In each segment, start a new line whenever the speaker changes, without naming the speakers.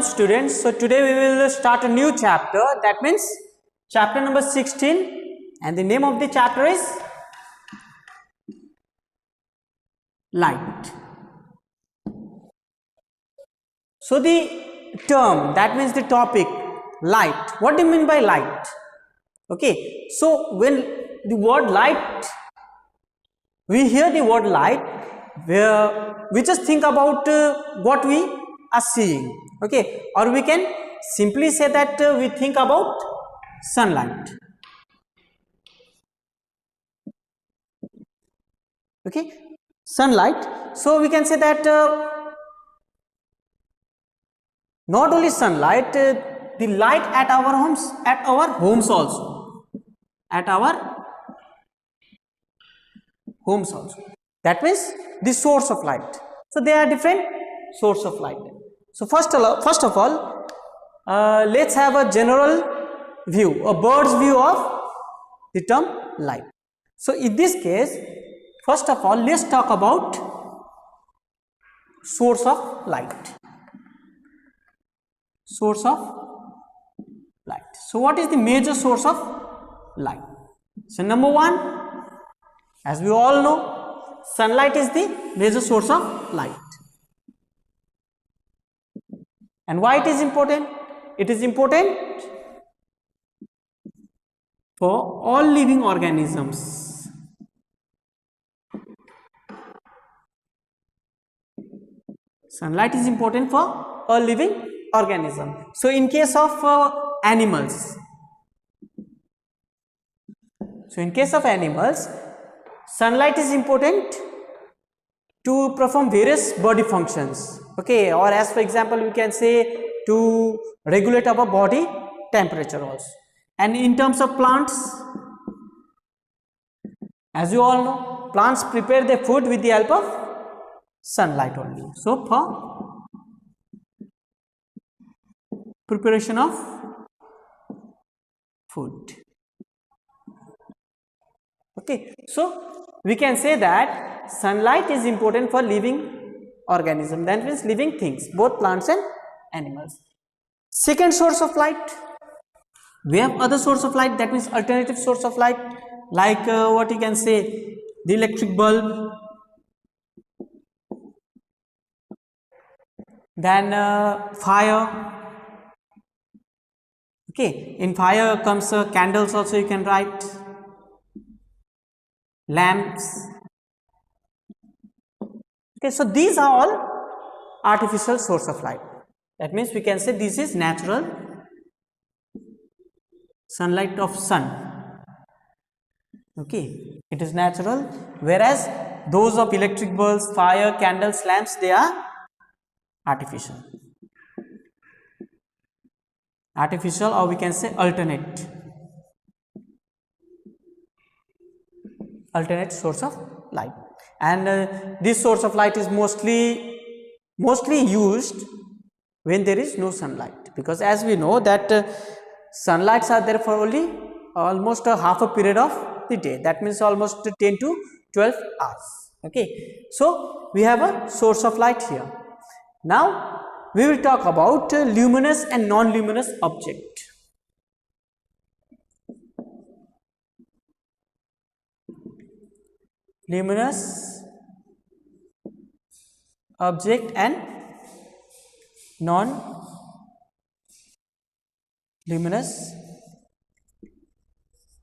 students. So today we will start a new chapter, that means chapter number 16, and the name of the chapter is light. So the term, that means the topic light, what do you mean by light? Okay, so when the word light, we hear the word light, where we just think about what we are seeing, okay, or we can simply say that we think about sunlight. Okay, sunlight. So we can say that not only sunlight, the light at our homes also, at our homes also. That means the source of light. So there are different source of light. So first of all, let's have a general view, a bird's view of the term light. So in this case, first of all, let's talk about source of light. Source of light. So what is the major source of light? So number one, as we all know, sunlight is the major source of light. And why it is important? It is important for all living organisms. Sunlight is important for all living organism. So in case of animals, sunlight is important to perform various body functions, okay, or as for example we can say to regulate our body temperature also. And in terms of plants, as you all know, plants prepare their food with the help of sunlight only. So for preparation of food, okay, so we can say that sunlight is important for living organism, that means living things, both plants and animals. Second source of light, we have other source of light, that means alternative source of light, like what you can say, the electric bulb, then fire. Okay, in fire comes candles also, you can write, lamps. Okay, so these are all artificial source of light. That means we can say this is natural sunlight of sun. Okay, it is natural, whereas those of electric bulbs, fire, candles, lamps, they are artificial. Artificial, or we can say alternate source of light. And this source of light is mostly used when there is no sunlight, because as we know that sunlights are there for only almost a half a period of the day, that means almost 10 to 12 hours. Okay, so we have a source of light here. Now we will talk about luminous and non-luminous object. Luminous object and non-luminous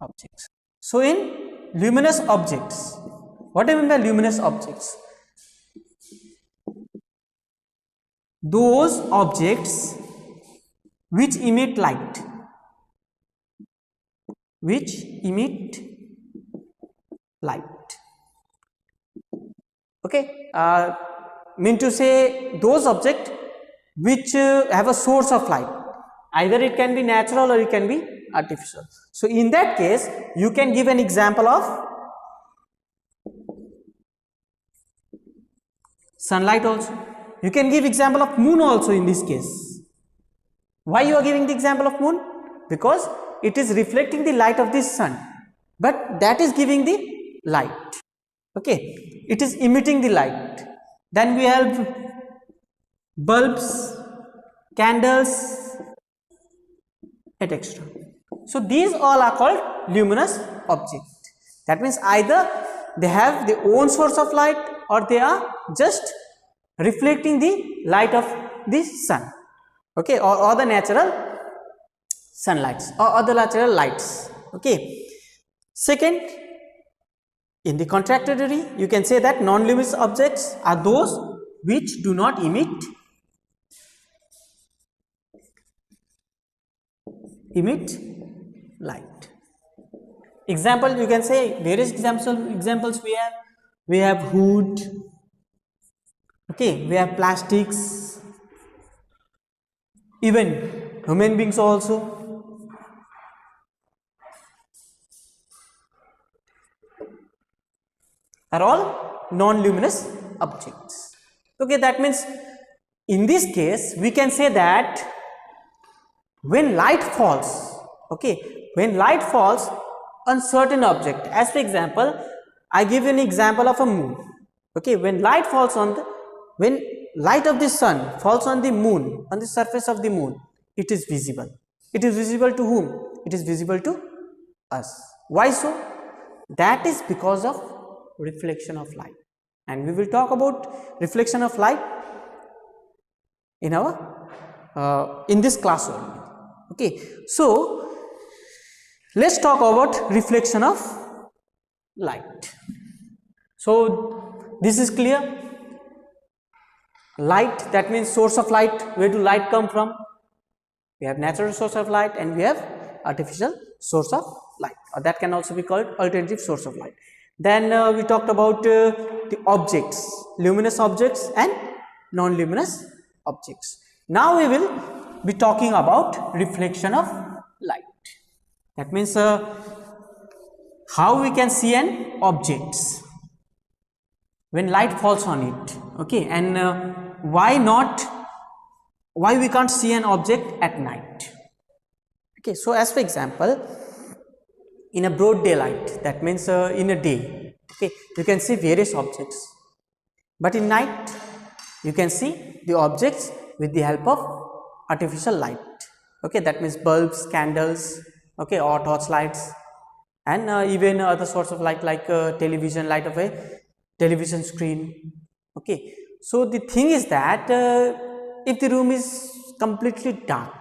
objects. So in luminous objects, what do I mean by luminous objects? Those objects which emit light, okay, mean to say those objects which have a source of light, either it can be natural or it can be artificial. So in that case you can give an example of sunlight also. You can give example of moon also in this case. Why you are giving the example of moon? Because it is reflecting the light of the sun, but that is giving the light. Okay, it is emitting the light. Then we have bulbs, candles, etc. So these all are called luminous objects. That means either they have their own source of light or they are just reflecting the light of the sun, okay, or the natural sunlights or other natural lights, okay. Second, in the contradictory, you can say that non-luminous objects are those which do not emit light. Example, you can say various examples we have wood, okay, we have plastics, even human beings also. Are all non-luminous objects. Okay, that means in this case we can say that when light falls, okay, when light falls on certain object, as for example, I give an example of a moon. Okay, when light falls on the, when light of the sun falls on the moon, on the surface of the moon, it is visible. It is visible to whom? It is visible to us. Why so? That is because of reflection of light, and we will talk about reflection of light in our in this class only. Okay, so let's talk about reflection of light. So this is clear. Light, that means source of light. Where do light come from? We have natural source of light and we have artificial source of light, or that can also be called alternative source of light. Then we talked about the objects, luminous objects and non-luminous objects. Now we will be talking about reflection of light. That means how we can see an object when light falls on it. Okay, and why we can't see an object at night. Okay, so as for example, in a broad daylight, that means in a day, okay, you can see various objects, but in night you can see the objects with the help of artificial light. Okay, that means bulbs, candles, okay, or torch lights, and even other sorts of light like television, light of a television screen. Okay, so the thing is that if the room is completely dark,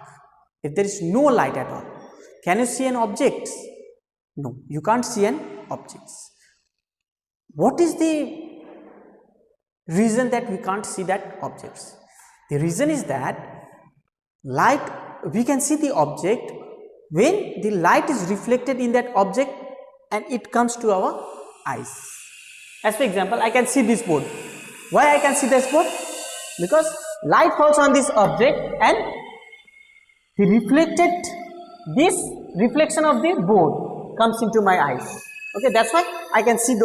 if there is no light at all, can you see an object? No, you can't see an object. What is the reason that we can't see that objects? The reason is that light, we can see the object when the light is reflected in that object and it comes to our eyes. As for example, I can see this board. Why I can see this board? Because light falls on this object and this reflection of the board comes into my eyes. Okay, that's why I can see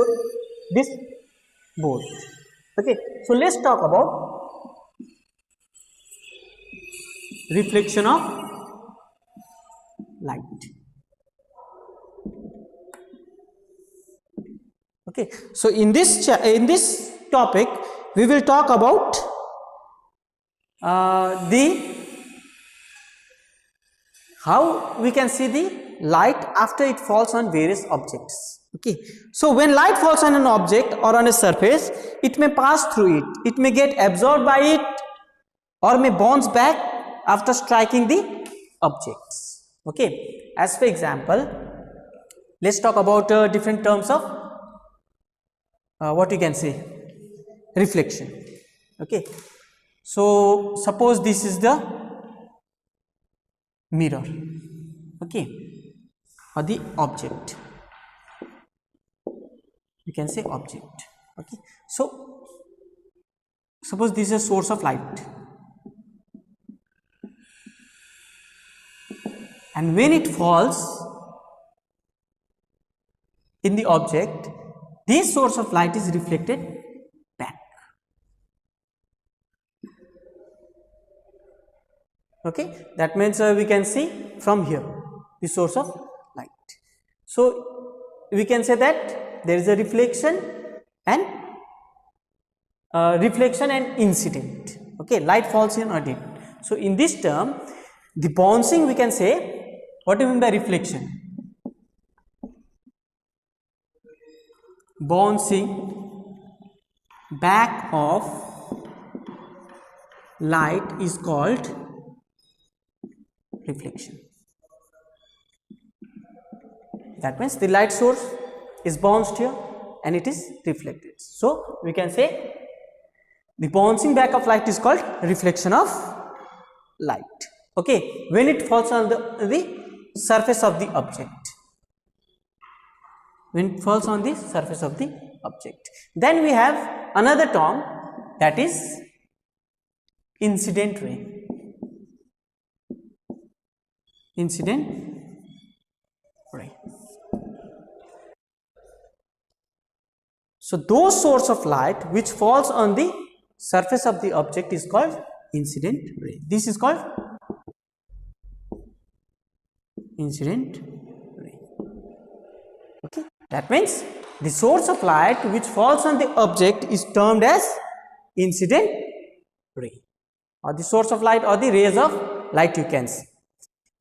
this board. Okay, so let's talk about reflection of light. Okay, so in this topic we will talk about how we can see the light after it falls on various objects. Okay, so when light falls on an object or on a surface, it may pass through it, it may get absorbed by it, or may bounce back after striking the objects. Okay, as for example, let's talk about different terms of what you can say, reflection. Okay, so suppose this is the mirror, okay, or the object, we can say object. Okay, so suppose this is a source of light, and when it falls in the object, this source of light is reflected back. Okay, that means we can see from here the source of light. So we can say that there is a reflection and incident. Okay, light falls in or did. So in this term, the bouncing, we can say, what do you mean by reflection? Bouncing back of light is called reflection. That means the light source is bounced here and it is reflected. So we can say the bouncing back of light is called reflection of light. Okay, when it falls on the surface of the object. When it falls on the surface of the object. Then we have another term, that is incident ray. Incident ray. So those source of light which falls on the surface of the object is called incident ray. This is called incident ray. Okay, that means the source of light which falls on the object is termed as incident ray, or the source of light, or the rays of light, you can see.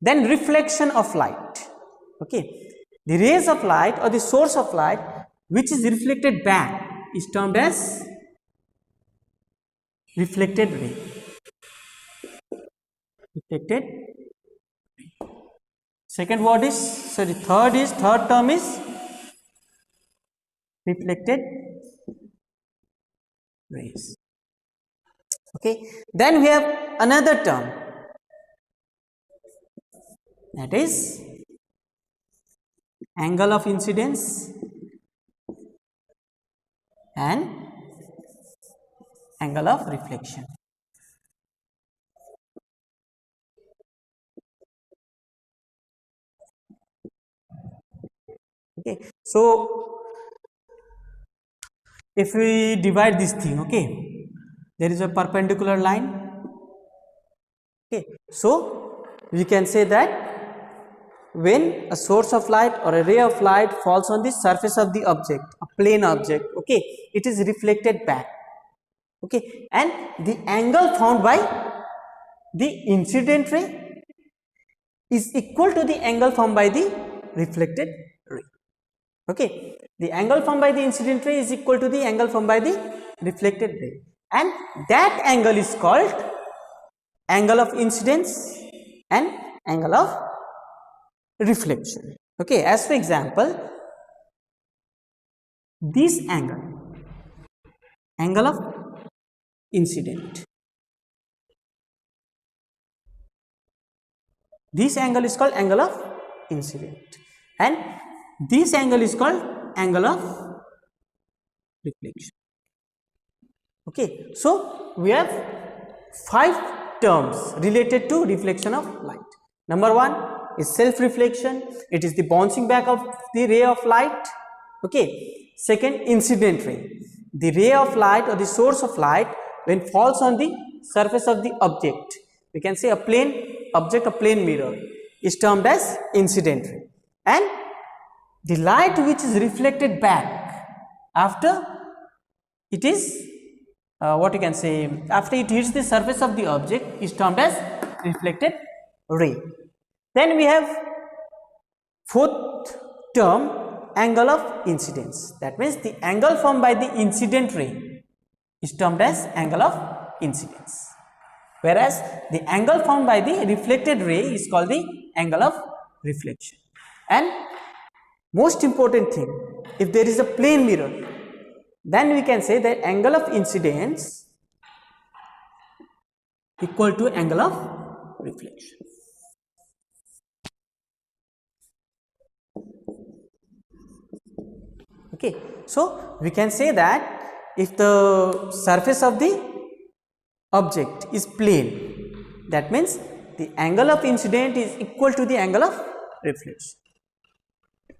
Then reflection of light. Okay, the rays of light or the source of light which is reflected back is termed as reflected ray. Reflected ray. Second word is, sorry, third term is reflected rays. Okay, then we have another term, that is angle of incidence and angle of reflection. Okay, so if we divide this thing, okay, there is a perpendicular line. Okay, so we can say that when a source of light or a ray of light falls on the surface of the object, a plane object, okay, it is reflected back. Okay, and the angle found by the incident ray is equal to the angle found by the reflected ray. Okay, the angle found by the incident ray is equal to the angle found by the reflected ray, and that angle is called angle of incidence and angle of reflection. Okay, as for example, this angle of incident, this angle is called angle of incident, and this angle is called angle of reflection. Okay, so we have 5 terms related to reflection of light. Number 1 is self reflection, it is the bouncing back of the ray of light. Okay, second, incident ray, the ray of light or the source of light when falls on the surface of the object, we can say a plane object, a plane mirror, is termed as incident ray, and the light which is reflected back after it is what you can say, after it hits the surface of the object is termed as reflected ray. Then we have 4th term, angle of incidence, that means the angle formed by the incident ray is termed as angle of incidence, whereas the angle formed by the reflected ray is called the angle of reflection. And most important thing, if there is a plane mirror, then we can say that angle of incidence equal to angle of reflection. Okay, so we can say that if the surface of the object is plane, that means the angle of incident is equal to the angle of reflection.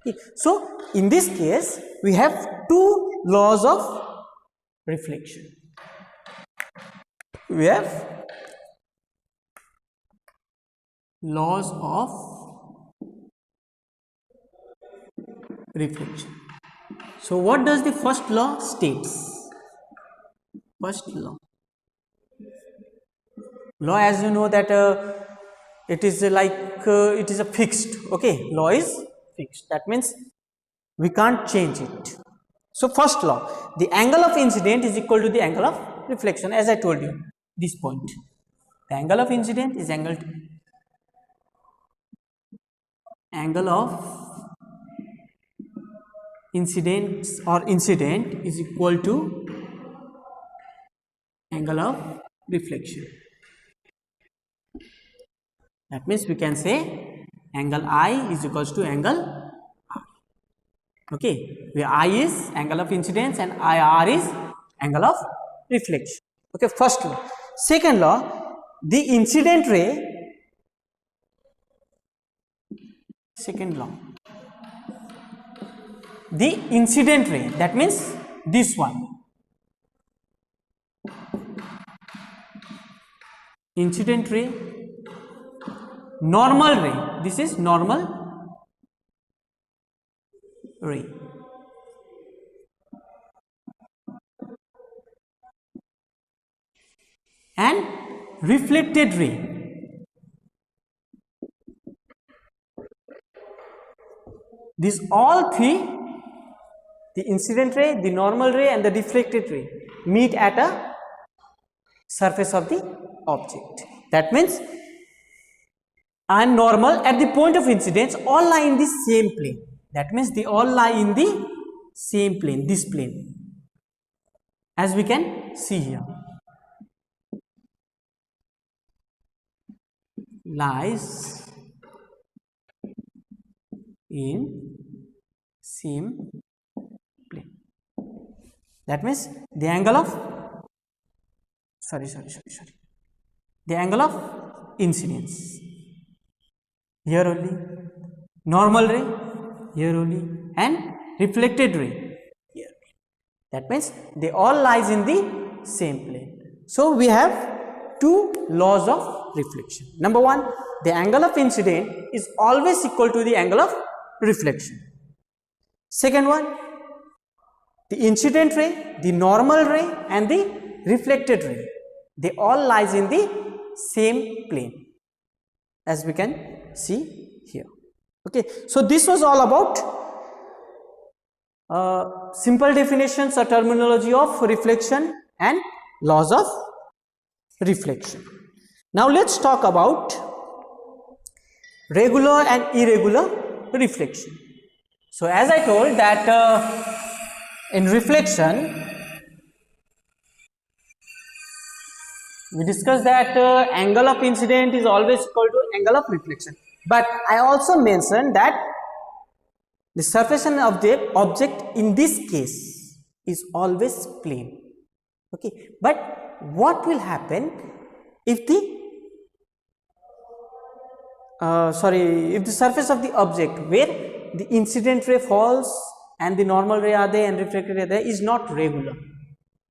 Okay, so in this case we have 2 laws of reflection. We have laws of reflection. So what does the first law states? First law, Law, as you know, that it is it is a fixed. Okay, law is fixed. That means we can't change it. So first law, the angle of incident is equal to the angle of reflection, as I told you this point. The angle of incident is angle of incidence or incident is equal to angle of reflection. That means we can say angle I is equals to angle R. Okay, where I is angle of incidence and IR is angle of reflection. Okay, first law. Second law, the incident ray, second law, the incident ray, that means this one, incident ray, normal ray, this is normal ray, and reflected ray. These all three, the incident ray, the normal ray and the reflected ray, meet at a surface of the object. That means and normal at the point of incidence all lie in the same plane. That means they all lie in the same plane, this plane, as we can see here, lies in same plane. That means the angle of the angle of incidence here only, normal ray here only, and reflected ray here. That means they all lies in the same plane. So we have two laws of reflection. Number one, the angle of incident is always equal to the angle of reflection. Second one, the incident ray, the normal ray and the reflected ray, they all lies in the same plane, as we can see here. Okay, so this was all about simple definitions or terminology of reflection and laws of reflection. Now let's talk about regular and irregular reflection. So as I told that in reflection we discussed that angle of incident is always equal to angle of reflection, but I also mentioned that the surface of the object in this case is always plane. Okay, but what will happen if the if the surface of the object where the incident ray falls and the normal ray are there and reflected ray are there is not regular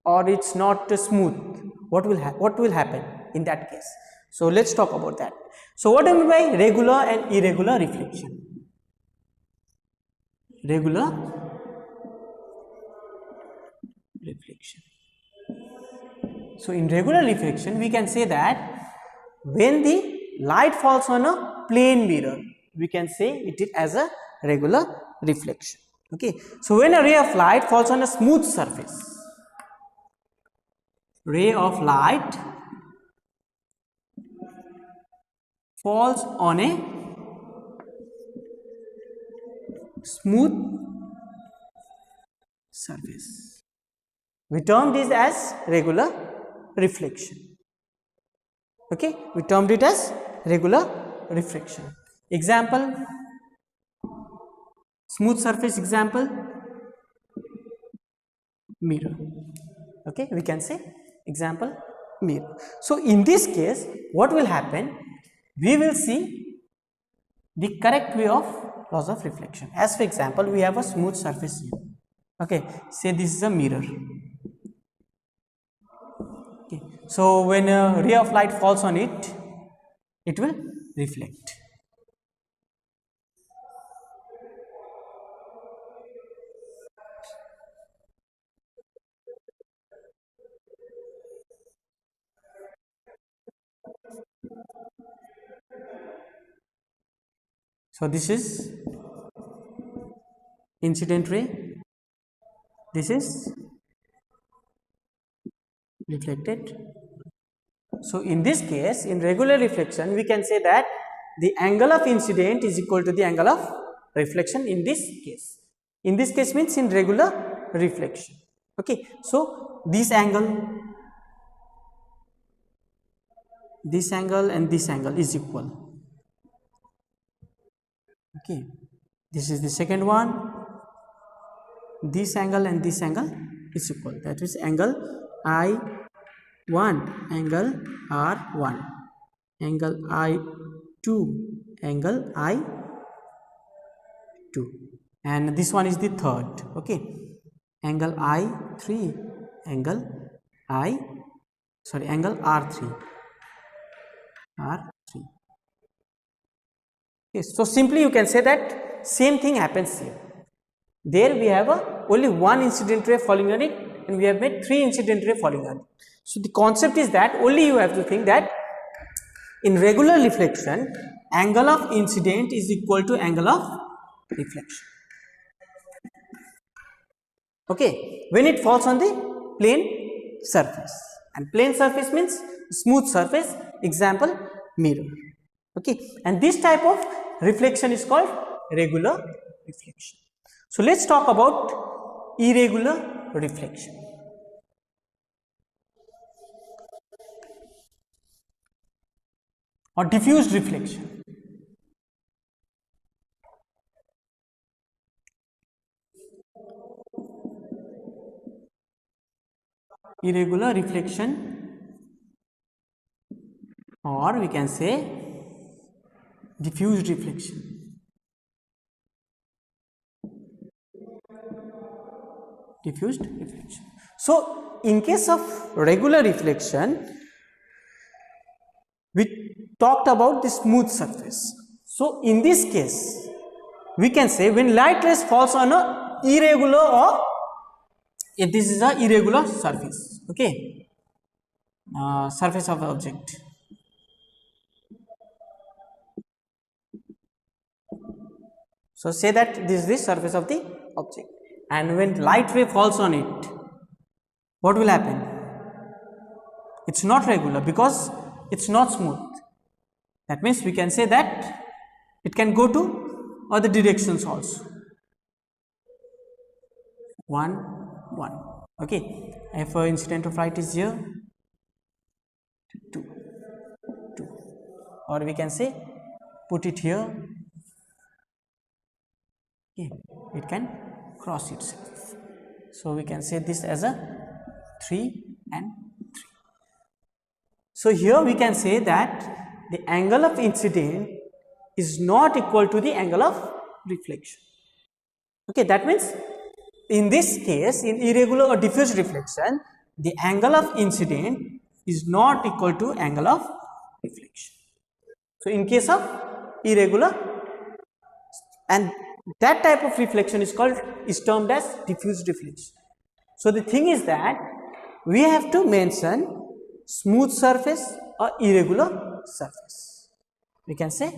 or it's not smooth? What will happen in that case? So let's talk about that. So what do I mean by regular and irregular reflection? Regular reflection. So in regular reflection we can say that when the light falls on a plane mirror, we can say it as a regular reflection. Okay, so when a ray of light falls on a smooth surface, ray of light falls on a smooth surface, we termed this as regular reflection. Okay, we termed it as regular reflection. Example, smooth surface example, mirror. Okay, we can say example mirror. So in this case what will happen, we will see the correct way of laws of reflection. As for example, we have a smooth surface here. Okay, say this is a mirror. Okay, so when a ray of light falls on it, it will reflect. So this is incident ray, this is reflected. So in this case, in regular reflection, we can say that the angle of incident is equal to the angle of reflection in this case. In this case means in regular reflection. Okay, so this angle and this angle is equal. Okay, this is the second one. This angle and this angle is equal. That is angle I1, angle R1, angle I2, angle I2, and this one is the third. Okay, angle I3, angle angle R3. Okay, so simply you can say that same thing happens here. There we have only one incident ray falling on it, and we have made 3 incident ray falling on it. So the concept is that only you have to think that in regular reflection, angle of incident is equal to angle of reflection. Okay, when it falls on the plane surface, and plane surface means smooth surface, example mirror. Okay, and this type of reflection is called regular reflection. So let's talk about irregular reflection. Or diffused reflection. Irregular reflection, or we can say diffused reflection. Diffused reflection. So in case of regular reflection, we talked about the smooth surface. So in this case, we can say when light rays falls on a irregular, or if this is a irregular surface, okay, surface of the object. So say that this is the surface of the object, and when light ray falls on it, what will happen? It's not regular because it's not smooth. That means we can say that it can go to other directions also. 1, 1. Okay, if incident of light is here, 2, 2, or we can say put it here. Okay, it can cross itself. So we can say this as a 3 and 3. So here we can say that the angle of incident is not equal to the angle of reflection. Okay, that means in this case, in irregular or diffuse reflection, the angle of incident is not equal to angle of reflection. So in case of irregular, and that type of reflection is termed as diffuse reflection. So the thing is that we have to mention smooth surface or irregular surface. We can say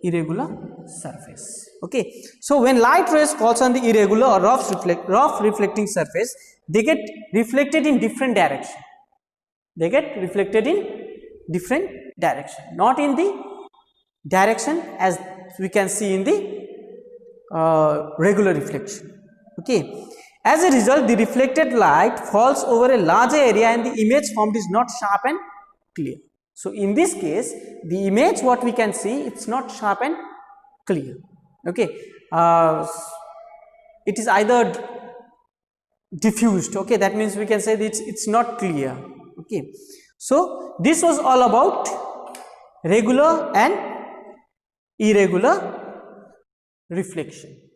irregular surface. Okay, so when light rays falls on the irregular or rough reflecting surface, they get reflected in different direction. They get reflected in different direction, not in the direction as we can see in the regular reflection. Okay, as a result, the reflected light falls over a larger area and the image formed is not sharp and clear. So in this case, the image what we can see, it's not sharp and clear. Okay, it is either diffused. Okay, that means we can say that it's not clear. Okay, so this was all about regular and irregular reflection.